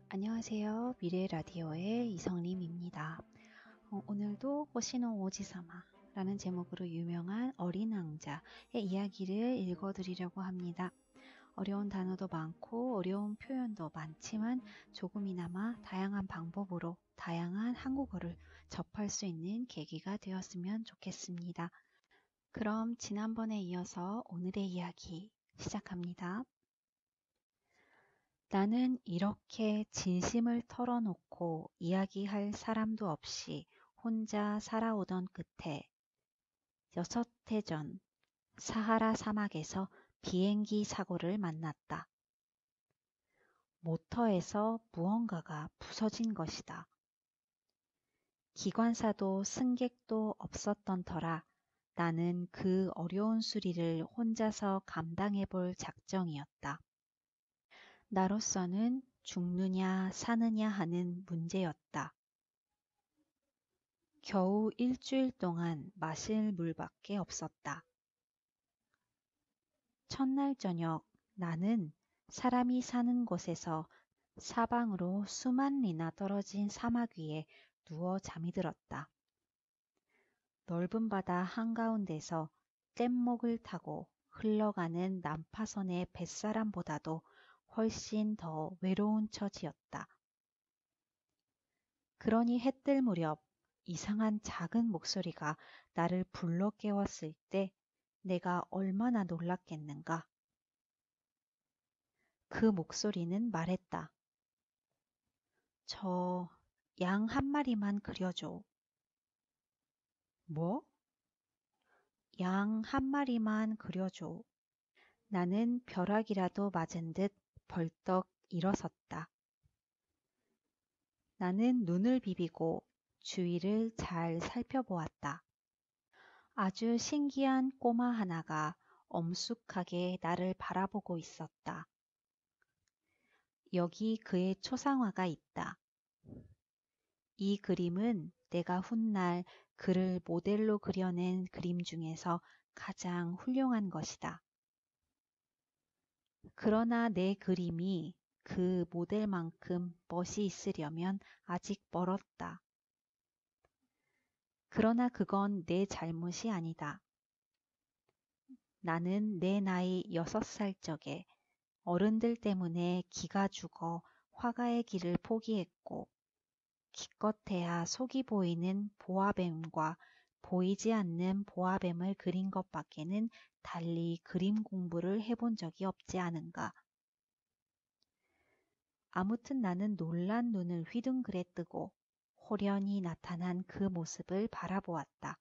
안녕하세요. 미래 라디오의 이성림입니다. 오늘도 호시노 오지사마 라는 제목으로 유명한 어린 왕자의 이야기를 읽어드리려고 합니다. 어려운 단어도 많고 어려운 표현도 많지만 조금이나마 다양한 방법으로 다양한 한국어를 접할 수 있는 계기가 되었으면 좋겠습니다. 그럼 지난번에 이어서 오늘의 이야기 시작합니다. 나는 이렇게 진심을 털어놓고 이야기할 사람도 없이 혼자 살아오던 끝에 6해 전 사하라 사막에서 비행기 사고를 만났다. 모터에서 무언가가 부서진 것이다. 기관사도 승객도 없었던 터라 나는 그 어려운 수리를 혼자서 감당해 볼 작정이었다. 나로서는 죽느냐 사느냐 하는 문제였다. 겨우 일주일 동안 마실 물밖에 없었다. 첫날 저녁 나는 사람이 사는 곳에서 사방으로 수만 리나 떨어진 사막 위에 누워 잠이 들었다. 넓은 바다 한가운데서 뗏목을 타고 흘러가는 난파선의 뱃사람보다도 훨씬 더 외로운 처지였다. 그러니 해뜰 무렵 이상한 작은 목소리가 나를 불러 깨웠을 때 내가 얼마나 놀랐겠는가. 그 목소리는 말했다. 저 양 한 마리만 그려줘. 뭐? 양 한 마리만 그려줘. 나는 벼락이라도 맞은 듯 벌떡 일어섰다. 나는 눈을 비비고 주위를 잘 살펴보았다. 아주 신기한 꼬마 하나가 엄숙하게 나를 바라보고 있었다. 여기 그의 초상화가 있다. 이 그림은 내가 훗날 그를 모델로 그려낸 그림 중에서 가장 훌륭한 것이다. 그러나 내 그림이 그 모델만큼 멋이 있으려면 아직 멀었다. 그러나 그건 내 잘못이 아니다. 나는 내 나이 6살 적에 어른들 때문에 기가 죽어 화가의 길을 포기했고 기껏해야 속이 보이는 보아뱀과 보이지 않는 보아뱀을 그린 것밖에는 달리 그림 공부를 해본 적이 없지 않은가. 아무튼 나는 놀란 눈을 휘둥그레 뜨고 호련히 나타난 그 모습을 바라보았다.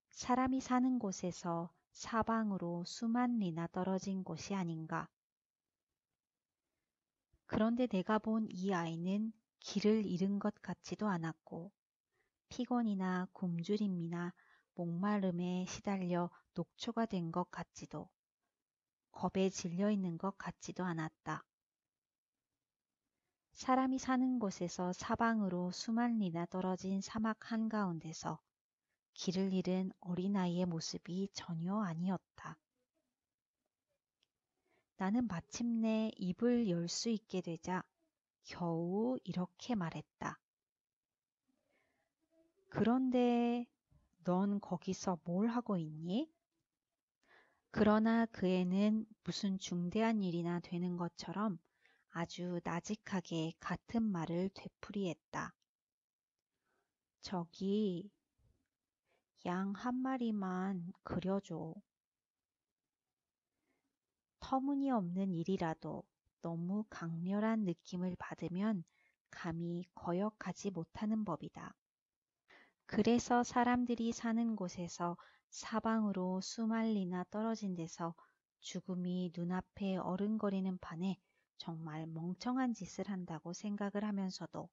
사람이 사는 곳에서 사방으로 수만 리나 떨어진 곳이 아닌가. 그런데 내가 본 이 아이는 길을 잃은 것 같지도 않았고 피곤이나 굶주림이나 목마름에 시달려 녹초가 된 것 같지도 겁에 질려 있는 것 같지도 않았다. 사람이 사는 곳에서 사방으로 수만 리나 떨어진 사막 한가운데서 길을 잃은 어린아이의 모습이 전혀 아니었다. 나는 마침내 입을 열 수 있게 되자 겨우 이렇게 말했다. 그런데 넌 거기서 뭘 하고 있니? 그러나 그 애는 무슨 중대한 일이나 되는 것처럼 아주 나직하게 같은 말을 되풀이했다. 저기 양 한 마리만 그려줘. 터무니없는 일이라도 너무 강렬한 느낌을 받으면 감히 거역하지 못하는 법이다. 그래서 사람들이 사는 곳에서 사방으로 수만리나 떨어진 데서 죽음이 눈앞에 어른거리는 판에 정말 멍청한 짓을 한다고 생각을 하면서도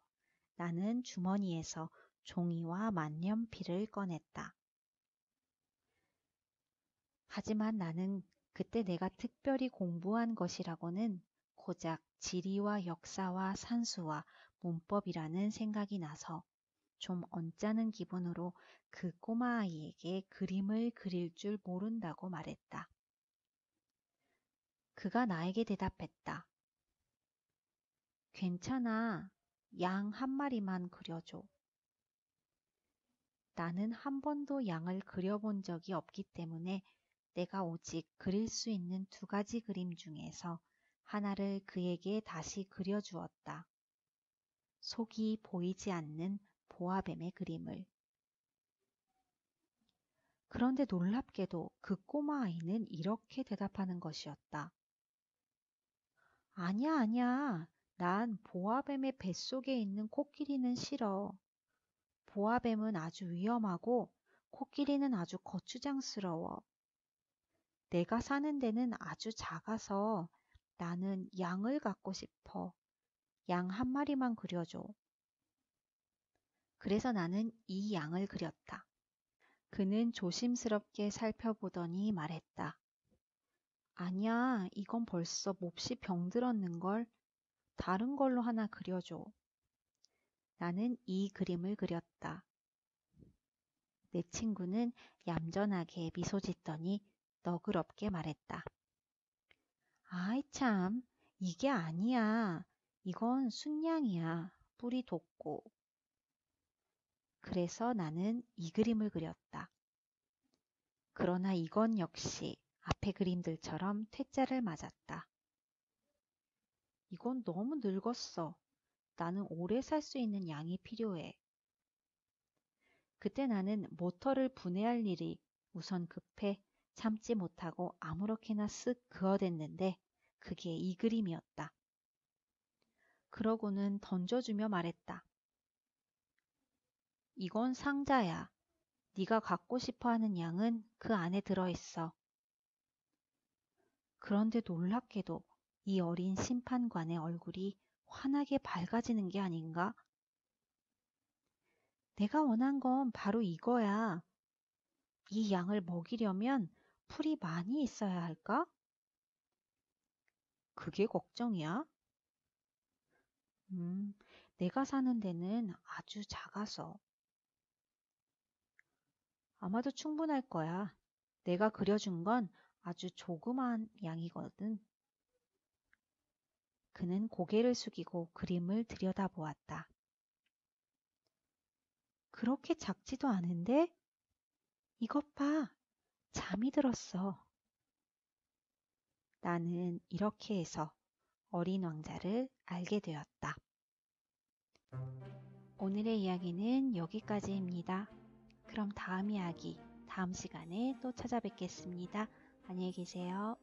나는 주머니에서 종이와 만년필을 꺼냈다. 하지만 나는 그때 내가 특별히 공부한 것이라고는 고작 지리와 역사와 산수와 문법이라는 생각이 나서 좀 언짢은 기분으로 그 꼬마 아이에게 그림을 그릴 줄 모른다고 말했다. 그가 나에게 대답했다. 괜찮아. 양 한 마리만 그려줘. 나는 한 번도 양을 그려본 적이 없기 때문에 내가 오직 그릴 수 있는 두 가지 그림 중에서 하나를 그에게 다시 그려주었다. 속이 보이지 않는 보아뱀의 그림을. 그런데 놀랍게도 그 꼬마 아이는 이렇게 대답하는 것이었다. 아니야, 아니야. 난 보아뱀의 뱃속에 있는 코끼리는 싫어. 보아뱀은 아주 위험하고 코끼리는 아주 거추장스러워. 내가 사는 데는 아주 작아서 나는 양을 갖고 싶어. 양 한 마리만 그려줘. 그래서 나는 이 양을 그렸다. 그는 조심스럽게 살펴보더니 말했다. 아니야, 이건 벌써 몹시 병들었는걸. 다른 걸로 하나 그려줘. 나는 이 그림을 그렸다. 내 친구는 얌전하게 미소 짓더니 너그럽게 말했다. 아이 참, 이게 아니야. 이건 순양이야. 뿔이 돋고. 그래서 나는 이 그림을 그렸다. 그러나 이건 역시 앞의 그림들처럼 퇴짜를 맞았다. 이건 너무 늙었어. 나는 오래 살 수 있는 양이 필요해. 그때 나는 모터를 분해할 일이 우선 급해 참지 못하고 아무렇게나 쓱 그어댔는데 그게 이 그림이었다. 그러고는 던져주며 말했다. 이건 상자야. 네가 갖고 싶어하는 양은 그 안에 들어있어. 그런데 놀랍게도 이 어린 심판관의 얼굴이 환하게 밝아지는 게 아닌가? 내가 원한 건 바로 이거야. 이 양을 먹이려면 풀이 많이 있어야 할까? 그게 걱정이야? 내가 사는 데는 아주 작아서. 아마도 충분할 거야. 내가 그려준 건 아주 조그만 양이거든. 그는 고개를 숙이고 그림을 들여다보았다. 그렇게 작지도 않은데? 이것 봐. 잠이 들었어. 나는 이렇게 해서 어린 왕자를 알게 되었다. 오늘의 이야기는 여기까지입니다. 그럼 다음 이야기, 다음 시간에 또 찾아뵙겠습니다. 안녕히 계세요.